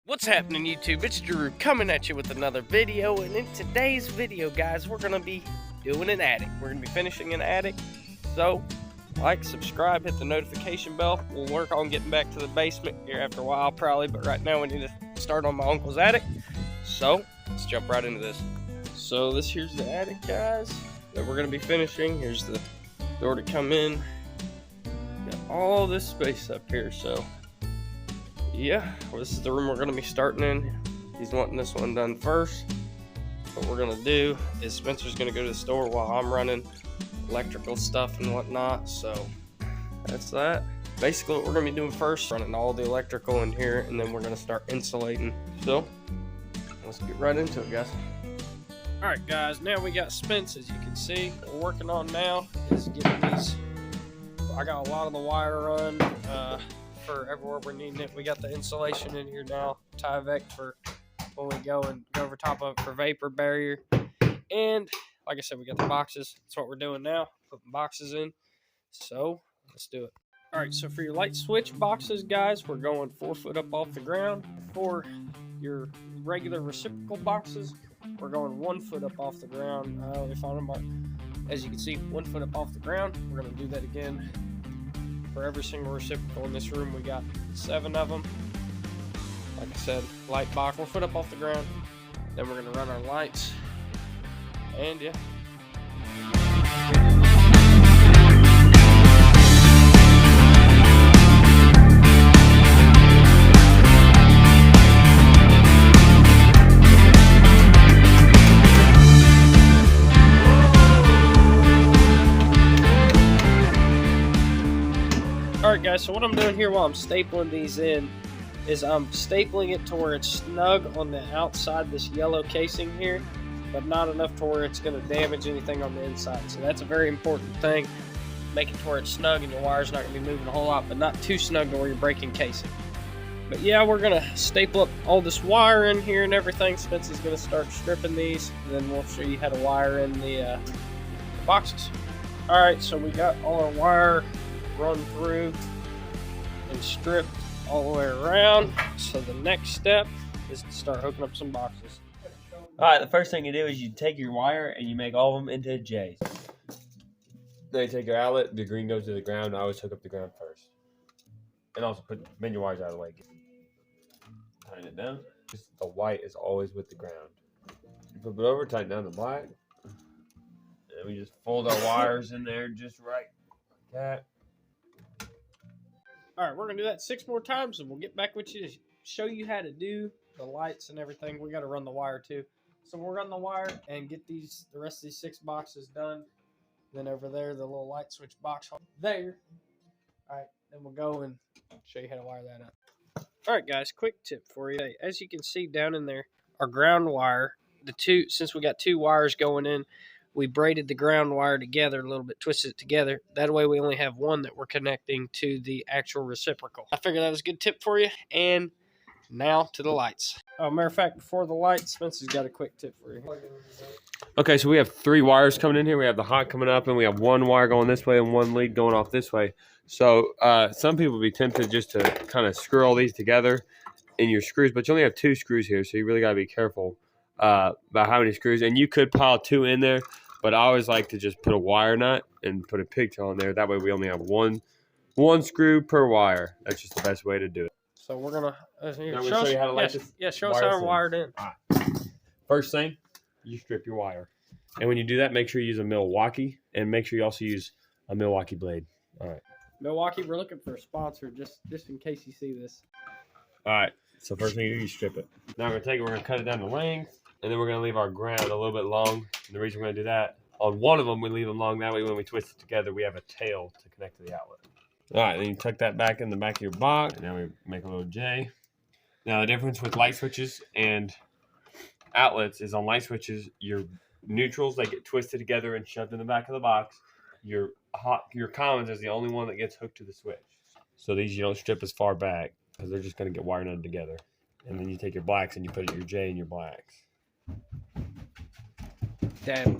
What's happening, YouTube? It's Drew coming at you with another video, and in today's video, guys, we're gonna be doing an attic. We're gonna be finishing an attic. So, like, subscribe, hit the notification bell. We'll work on getting back to the basement here after a while, probably, but right now we need to start on my uncle's attic. So, let's jump right into this. So, here's the attic, guys, that we're gonna be finishing. Here's the door to come in. Got all this space up here, so yeah, well, this is the room we're going to be starting in. He's wanting this one done first. What we're going to do is Spencer's going to go to the store while I'm running electrical stuff and whatnot. So that's that. Basically what we're going to be doing first, running all the electrical in here, and then we're going to start insulating. So let's get right into it, guys. Alright guys, now we got Spence. As you can see, what we're working on now is getting these. I got a lot of the wire run for everywhere we're needing it. We got the insulation in here now, Tyvek for when we go over top of it for vapor barrier. And like I said, we got the boxes. That's what we're doing now, putting boxes in. So let's do it. All right, so for your light switch boxes, guys, we're going 4 foot up off the ground. For your regular reciprocal boxes, we're going 1 foot up off the ground. We found them, as you can see, 1 foot up off the ground. We're gonna do that again for every single reciprocal in this room. We got 7 of them. Like I said, light box 1 foot up off the ground. Then we're gonna run our lights. And yeah. Alright guys, so what I'm doing here while I'm stapling these in is I'm stapling it to where it's snug on the outside, this yellow casing here, but not enough to where it's going to damage anything on the inside. So that's a very important thing. Make it to where it's snug and your wire's not going to be moving a whole lot, but not too snug to where you're breaking casing. But yeah, we're going to staple up all this wire in here and everything. Spence is going to start stripping these, and then we'll show you how to wire in the boxes. Alright, so we got all our wire run through and stripped all the way around. So the next step is to start hooking up some boxes. Alright, the first thing you do is you take your wire and you make all of them into J's. Then you take your outlet, the green goes to the ground. I always hook up the ground first. And also bend your wires out of the way. Tighten it down. Just the white is always with the ground. You flip it over, tighten down the black. And we just fold our wires in there just right. Like that. Alright, we're going to do that 6 more times, and we'll get back with you to show you how to do the lights and everything. We got to run the wire too. So we'll run the wire and get the rest of these 6 boxes done. Then over there, the little light switch box there. Alright, then we'll go and show you how to wire that up. Alright guys, quick tip for you. As you can see down in there, our ground wire, since we got 2 wires going in, we braided the ground wire together a little bit, twisted it together. That way we only have one that we're connecting to the actual reciprocal. I figured that was a good tip for you. And now to the lights. Oh, matter of fact, before the lights, Spencer's got a quick tip for you. Okay, so we have 3 wires coming in here. We have the hot coming up, and we have 1 wire going this way and 1 lead going off this way. So some people would be tempted just to kind of screw all these together in your screws, but you only have 2 screws here, so you really got to be careful about how many screws. And you could pile 2 in there, but I always like to just put a wire nut and put a pigtail in there. That way we only have one screw per wire. That's just the best way to do it. So we're going to show you how to light this. Yeah, show us how to wire it in. All right. First thing, you strip your wire. And when you do that, make sure you use a Milwaukee, and make sure you also use a Milwaukee blade. All right. Milwaukee, we're looking for a sponsor just in case you see this. All right. So first thing you do, you strip it. Now we're going to cut it down to length, and then we're going to leave our ground a little bit long. And the reason we're going to do that, on one of them, we leave them long. That way when we twist it together, we have a tail to connect to the outlet. All right, then you tuck that back in the back of your box. And now we make a little J. Now the difference with light switches and outlets is on light switches, your neutrals, they get twisted together and shoved in the back of the box. Your commons is the only one that gets hooked to the switch. So these you don't strip as far back because they're just going to get wire nutted together. And then you take your blacks and you put your J in your blacks. Damn.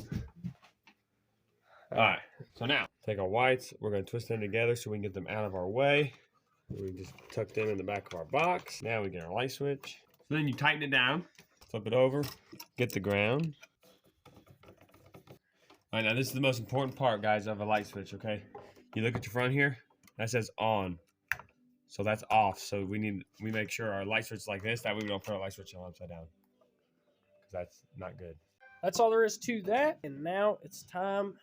All right, so now take our whites. We're going to twist them together so we can get them out of our way. We just tuck them in the back of our box. Now we get our light switch. So then you tighten it down, flip it over, get the ground. All right, now this is the most important part, guys, of a light switch, okay? You look at your front here, that says on. So that's off. So we make sure our light switch is like this, that way we don't put our light switch on upside down. Because that's not good. That's all there is to that. And now it's time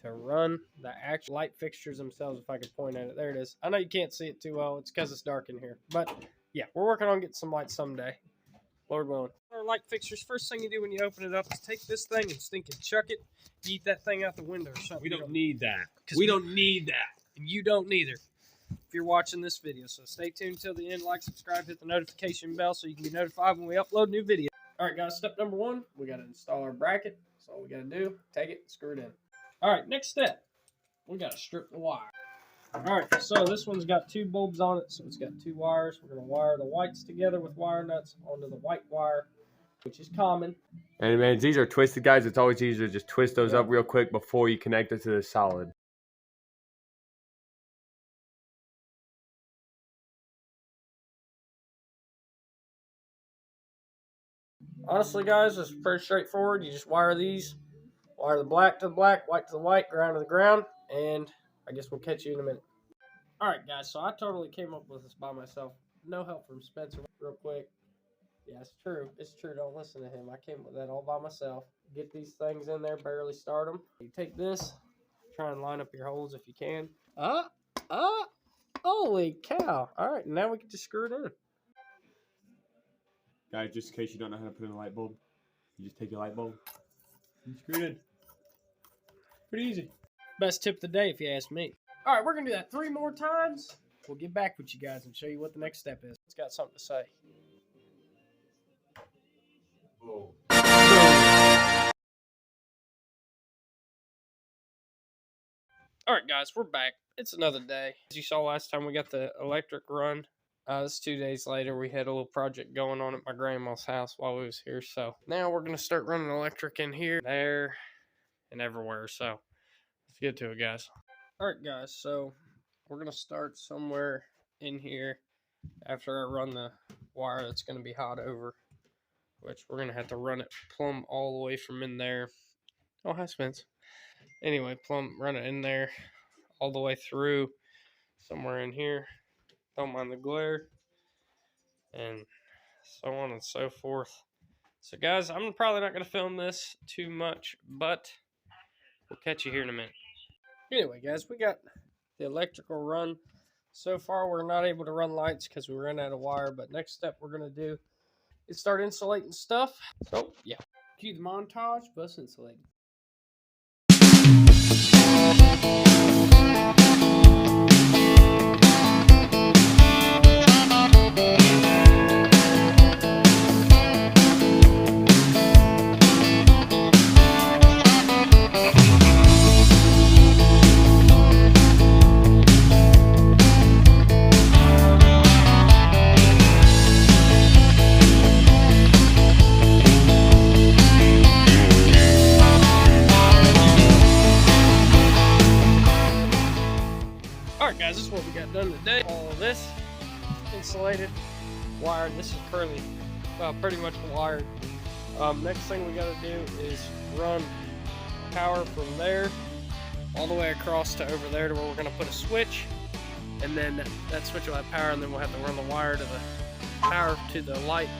to run the actual light fixtures themselves, if I could point at it. There it is. I know you can't see it too well. It's because it's dark in here. But yeah, we're working on getting some lights someday. Lord willing. Our light fixtures, first thing you do when you open it up is take this thing and stinking chuck it. Yeet that thing out the window or something. We don't need that. We don't need that. And you don't neither if you're watching this video. So stay tuned till the end. Like, subscribe, hit the notification bell so you can be notified when we upload new videos. All right, guys, step number one, we got to install our bracket. That's all we got to do. Take it, screw it in. All right, next step, we got to strip the wire. All right, so this one's got 2 bulbs on it, so it's got 2 wires. We're going to wire the whites together with wire nuts onto the white wire, which is common. And man, these are twisted, guys. It's always easier to just twist those up real quick before you connect it to the solid. Honestly, guys, it's pretty straightforward. You just wire these, wire the black to the black, white to the white, ground to the ground, and I guess we'll catch you in a minute. All right, guys, so I totally came up with this by myself. No help from Spencer real quick. Yeah, it's true. It's true. Don't listen to him. I came up with that all by myself. Get these things in there, barely start them. You take this, try and line up your holes if you can. Holy cow. All right, now we can just screw it in. Guys, just in case you don't know how to put in a light bulb, you just take your light bulb and screw it in. Pretty easy. Best tip of the day, if you ask me. All right, we're going to do that 3 more times. We'll get back with you guys and show you what the next step is. It's got something to say. Oh. All right, guys, we're back. It's another day. As you saw last time, we got the electric run. It's 2 days later. We had a little project going on at my grandma's house while we was here. So now we're going to start running electric in here, there, and everywhere. So let's get to it, guys. All right, guys, so we're going to start somewhere in here after I run the wire that's going to be hot over, which we're going to have to run it plumb all the way from in there. Oh, hi, Spence. Anyway, run it in there all the way through somewhere in here. Don't mind the glare, and so on and so forth. So, guys, I'm probably not going to film this too much, but we'll catch you here in a minute. Anyway, guys, we got the electrical run. So far, we're not able to run lights because we ran out of wire, but next step we're going to do is start insulating stuff. So, yeah. Cue the montage of us insulating. Guys, this is what we got done today. All of this insulated, wired. This is pretty much wired. Next thing we got to do is run power from there all the way across to over there to where we're going to put a switch, and then that switch will have power, and then we'll have to run the wire to the power to the lights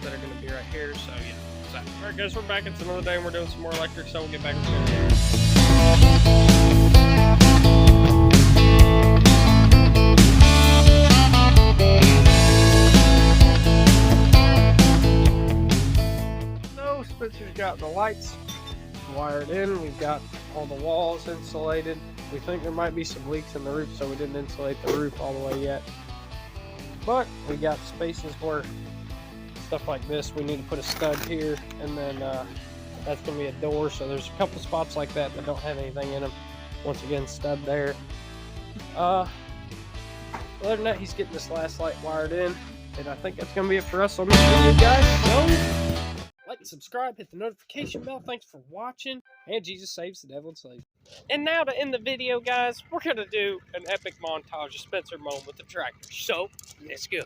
that are going to be right here. So yeah. All right, guys, we're back. It's another day, and we're doing some more electric. So we'll get back with you. Spencer's got the lights wired in. We've got all the walls insulated. We think there might be some leaks in the roof, so we didn't insulate the roof all the way yet. But we got spaces where stuff like this, we need to put a stud here, and then that's going to be a door. So there's a couple spots like that don't have anything in them. Once again, stud there. Other than that, he's getting this last light wired in, and I think that's going to be it for us on this video, guys. So, like and subscribe, hit the notification bell. Thanks for watching, and Jesus saves the devil and slaves. And now to end the video, guys, we're going to do an epic montage of Spencer mowing with the tractor. So, let's go.